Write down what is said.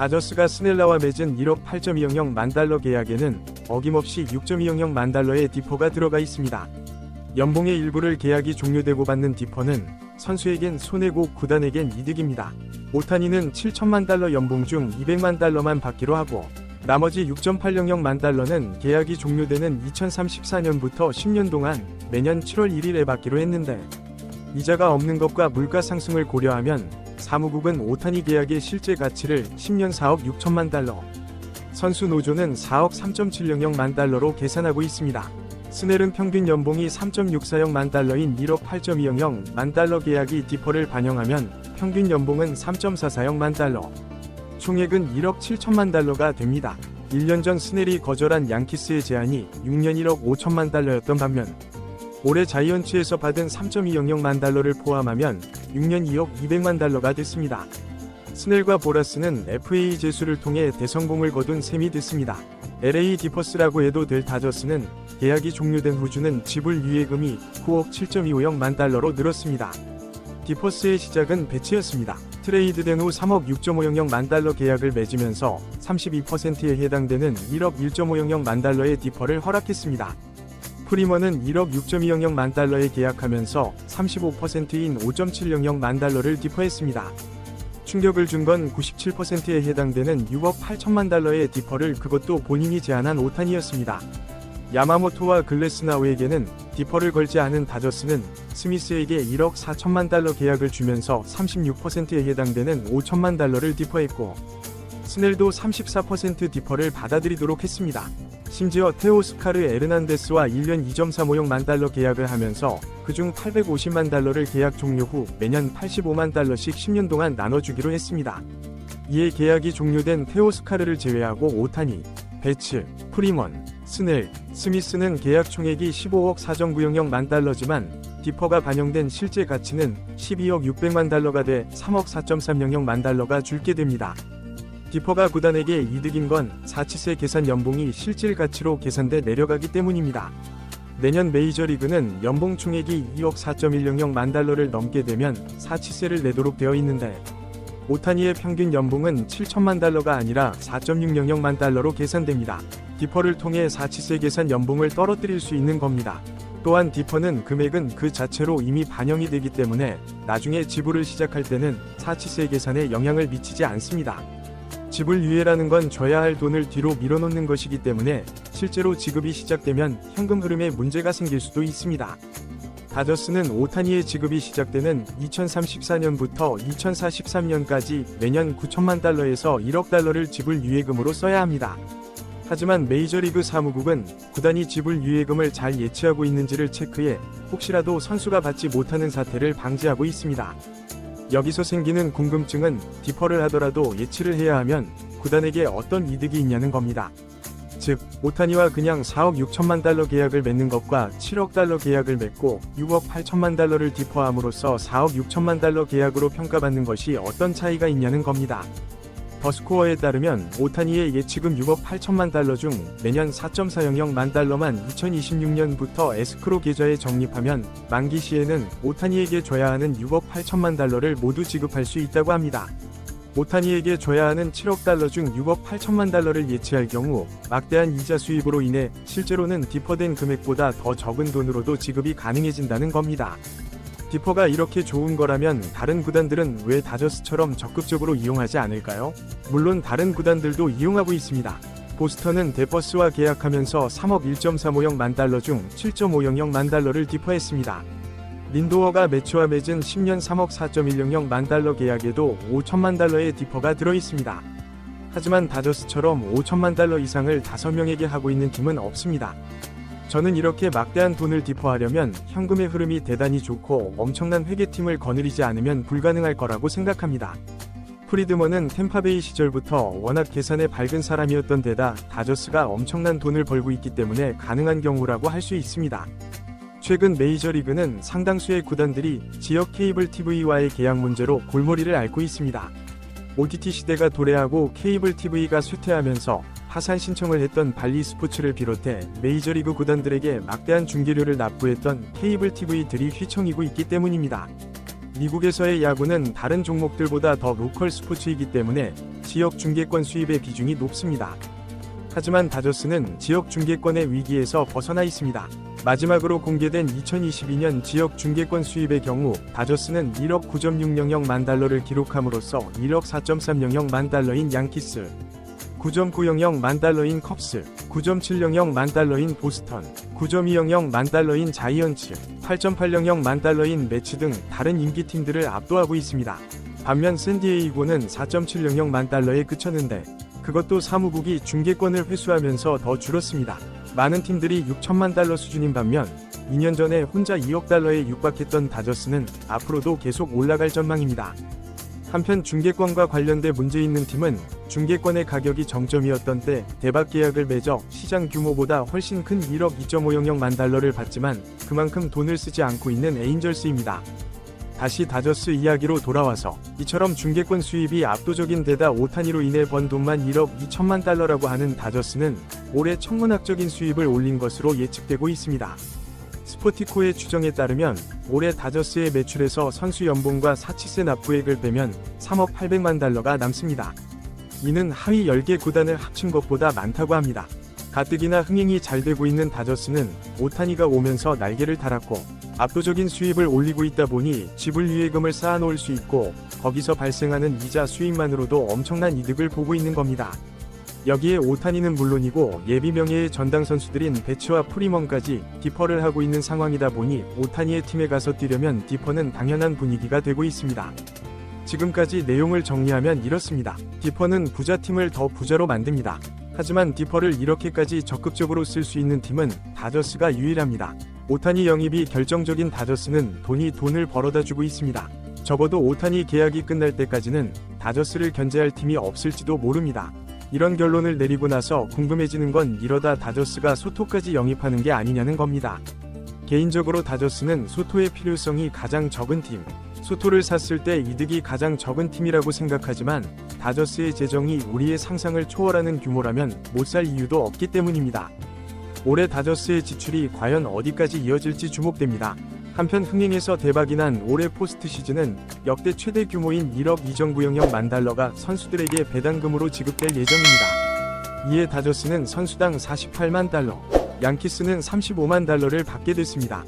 다저스가 스넬라와 맺은 1억 8.200만 달러 계약에는 어김없이 6.200만 달러의 디퍼가 들어가 있습니다. 연봉의 일부를 계약이 종료되고 받는 디퍼는 선수에겐 손해고 구단에겐 이득입니다. 오타니는 7천만 달러 연봉 중 200만 달러만 받기로 하고 나머지 6.800만 달러는 계약이 종료되는 2034년부터 10년 동안 매년 7월 1일에 받기로 했는데 이자가 없는 것과 물가 상승을 고려하면 사무국은 오타니 계약의 실제 가치를 10년 4억 6천만 달러, 선수 노조는 4억 3.700만 달러로 계산하고 있습니다. 스넬은 평균 연봉이 3.64억만 달러인 1억 8.200만 달러 계약이 디퍼를 반영하면 평균 연봉은 3.44억만 달러, 총액은 1억 7천만 달러가 됩니다. 1년 전 스넬이 거절한 양키스의 제안이 6년 1억 5천만 달러였던 반면 올해 자이언츠에서 받은 3.200만 달러를 포함하면 6년 2억 200만 달러가 됐습니다. 스넬과 보라스는 FA 제수를 통해 대성공을 거둔 셈이 됐습니다. LA 디퍼스라고 해도 될 다저스는 계약이 종료된 후 주는 지불 유예금이 9억 7.25억만 달러로 늘었습니다. 디퍼스의 시작은 배치였습니다. 트레이드된 후 3억 6.5억만 달러 계약을 맺으면서 32%에 해당되는 1억 1.5억만 달러의 디퍼를 허락했습니다. 프리먼은 1억 6.2억만 달러에 계약하면서 35%인 5.7억만 달러를 디퍼했습니다. 충격을 준 건 97%에 해당되는 6억 8천만 달러의 디퍼를 그것도 본인이 제안한 오타니였습니다. 야마모토와 글래스나우에게는 디퍼를 걸지 않은 다저스는 스미스에게 1억 4천만 달러 계약을 주면서 36%에 해당되는 5천만 달러를 디퍼했고 스넬도 34% 디퍼를 받아들이도록 했습니다. 심지어 테오스카르 에르난데스와 1년 2.35억만 달러 계약을 하면서 그중 850만 달러를 계약 종료 후 매년 85만 달러씩 10년 동안 나눠주기로 했습니다. 이에 계약이 종료된 테오스카르를 제외하고 오타니, 배츠, 프리먼, 스넬, 스미스는 계약 총액이 15억 4.9억만 달러지만 디퍼가 반영된 실제 가치는 12억 600만 달러가 돼 3억 4.3억만 달러가 줄게 됩니다. 디퍼가 구단에게 이득인 건 사치세 계산 연봉이 실질 가치로 계산돼 내려가기 때문입니다. 내년 메이저리그는 연봉 총액이 2억 4.1억만 달러를 넘게 되면 사치세를 내도록 되어 있는데 오타니의 평균 연봉은 7천만 달러가 아니라 4.6억만 달러로 계산됩니다. 디퍼를 통해 사치세 계산 연봉을 떨어뜨릴 수 있는 겁니다. 또한 디퍼는 금액은 그 자체로 이미 반영이 되기 때문에 나중에 지불을 시작할 때는 사치세 계산에 영향을 미치지 않습니다. 지불 유예라는 건 줘야 할 돈을 뒤로 밀어놓는 것이기 때문에 실제로 지급이 시작되면 현금 흐름에 문제가 생길 수도 있습니다. 다저스는 오타니의 지급이 시작되는 2034년부터 2043년까지 매년 9천만 달러에서 1억 달러를 지불 유예금으로 써야 합니다. 하지만 메이저리그 사무국은 구단이 지불 유예금을 잘 예치하고 있는지를 체크해 혹시라도 선수가 받지 못하는 사태를 방지하고 있습니다. 여기서 생기는 궁금증은 디퍼를 하더라도 예치를 해야 하면 구단에게 어떤 이득이 있냐는 겁니다. 즉, 오타니와 그냥 4억 6천만 달러 계약을 맺는 것과 7억 달러 계약을 맺고 6억 8천만 달러를 디퍼함으로써 4억 6천만 달러 계약으로 평가받는 것이 어떤 차이가 있냐는 겁니다. 더스코어에 따르면 오타니의 예치금 6억 8천만 달러 중 매년 4.4억만 달러만 2026년부터 에스크로 계좌에 적립하면 만기 시에는 오타니에게 줘야 하는 6억 8천만 달러를 모두 지급할 수 있다고 합니다. 오타니에게 줘야 하는 7억 달러 중 6억 8천만 달러를 예치할 경우 막대한 이자 수입으로 인해 실제로는 디퍼된 금액보다 더 적은 돈으로도 지급이 가능해진다는 겁니다. 디퍼가 이렇게 좋은 거라면 다른 구단들은 왜 다저스처럼 적극적으로 이용하지 않을까요? 물론 다른 구단들도 이용하고 있습니다. 보스턴은 데퍼스와 계약하면서 3억 1.35억만 달러 중 7.5억만 달러를 디퍼했습니다. 린도어가 매츠와 맺은 10년 3억 4.1억만 달러 계약에도 5천만 달러의 디퍼가 들어있습니다. 하지만 다저스처럼 5천만 달러 이상을 5명에게 하고 있는 팀은 없습니다. 저는 이렇게 막대한 돈을 디퍼하려면 현금의 흐름이 대단히 좋고 엄청난 회계팀을 거느리지 않으면 불가능할 거라고 생각합니다. 프리드먼은 템파베이 시절부터 워낙 계산에 밝은 사람이었던 데다 다저스가 엄청난 돈을 벌고 있기 때문에 가능한 경우라고 할 수 있습니다. 최근 메이저리그는 상당수의 구단들이 지역 케이블 TV와의 계약 문제로 골머리를 앓고 있습니다. OTT 시대가 도래하고 케이블 TV가 쇠퇴하면서 파산 신청을 했던 발리 스포츠를 비롯해 메이저리그 구단들에게 막대한 중계료를 납부했던 케이블 TV들이 휘청이고 있기 때문입니다. 미국에서의 야구는 다른 종목들보다 더 로컬 스포츠이기 때문에 지역 중계권 수입의 비중이 높습니다. 하지만 다저스는 지역 중계권의 위기에서 벗어나 있습니다. 마지막으로 공개된 2022년 지역 중계권 수입의 경우 다저스는 1억 9.600만 달러를 기록함으로써 1억 4.300만 달러인 양키스, 9.900만 달러인 컵스, 9.700만 달러인 보스턴, 9.200만 달러인 자이언츠, 8.800만 달러인 매츠 등 다른 인기팀들을 압도하고 있습니다. 반면 샌디에이고는 4.700만 달러에 그쳤는데 그것도 사무국이 중계권을 회수하면서 더 줄었습니다. 많은 팀들이 6천만 달러 수준인 반면 2년 전에 혼자 2억 달러에 육박했던 다저스는 앞으로도 계속 올라갈 전망입니다. 한편 중계권과 관련돼 문제 있는 팀은 중계권의 가격이 정점이었던 때 대박 계약을 맺어 시장 규모보다 훨씬 큰 1억 2.500만 달러를 받지만 그만큼 돈을 쓰지 않고 있는 에인절스입니다. 다시 다저스 이야기로 돌아와서 이처럼 중계권 수입이 압도적인 데다 오타니로 인해 번 돈만 1억 2천만 달러라고 하는 다저스는 올해 천문학적인 수입을 올린 것으로 예측되고 있습니다. 스포티코의 추정에 따르면 올해 다저스의 매출에서 선수 연봉과 사치세 납부액을 빼면 3억 800만 달러가 남습니다. 이는 하위 10개 구단을 합친 것보다 많다고 합니다. 가뜩이나 흥행이 잘 되고 있는 다저스는 오타니가 오면서 날개를 달았고 압도적인 수입을 올리고 있다 보니 지불유예금을 쌓아놓을 수 있고 거기서 발생하는 이자 수익만으로도 엄청난 이득을 보고 있는 겁니다. 여기에 오타니는 물론이고 예비 명예의 전당 선수들인 배츠와 프리먼까지 디퍼를 하고 있는 상황이다 보니 오타니의 팀에 가서 뛰려면 디퍼는 당연한 분위기가 되고 있습니다. 지금까지 내용을 정리하면 이렇습니다. 디퍼는 부자팀을 더 부자로 만듭니다. 하지만 디퍼를 이렇게까지 적극적으로 쓸 수 있는 팀은 다저스가 유일합니다. 오타니 영입이 결정적인 다저스는 돈을 벌어다 주고 있습니다. 적어도 오타니 계약이 끝날 때까지는 다저스를 견제할 팀이 없을지도 모릅니다. 이런 결론을 내리고 나서 궁금해지는 건 이러다 다저스가 소토까지 영입하는 게 아니냐는 겁니다. 개인적으로 다저스는 소토의 필요성이 가장 적은 팀, 소토를 샀을 때 이득이 가장 적은 팀이라고 생각하지만 다저스의 재정이 우리의 상상을 초월하는 규모라면 못 살 이유도 없기 때문입니다. 올해 다저스의 지출이 과연 어디까지 이어질지 주목됩니다. 한편 흥행에서 대박이 난 올해 포스트 시즌은 역대 최대 규모인 1억 2.900만 달러가 선수들에게 배당금으로 지급될 예정입니다. 이에 다저스는 선수당 48만 달러, 양키스는 35만 달러를 받게 됐습니다.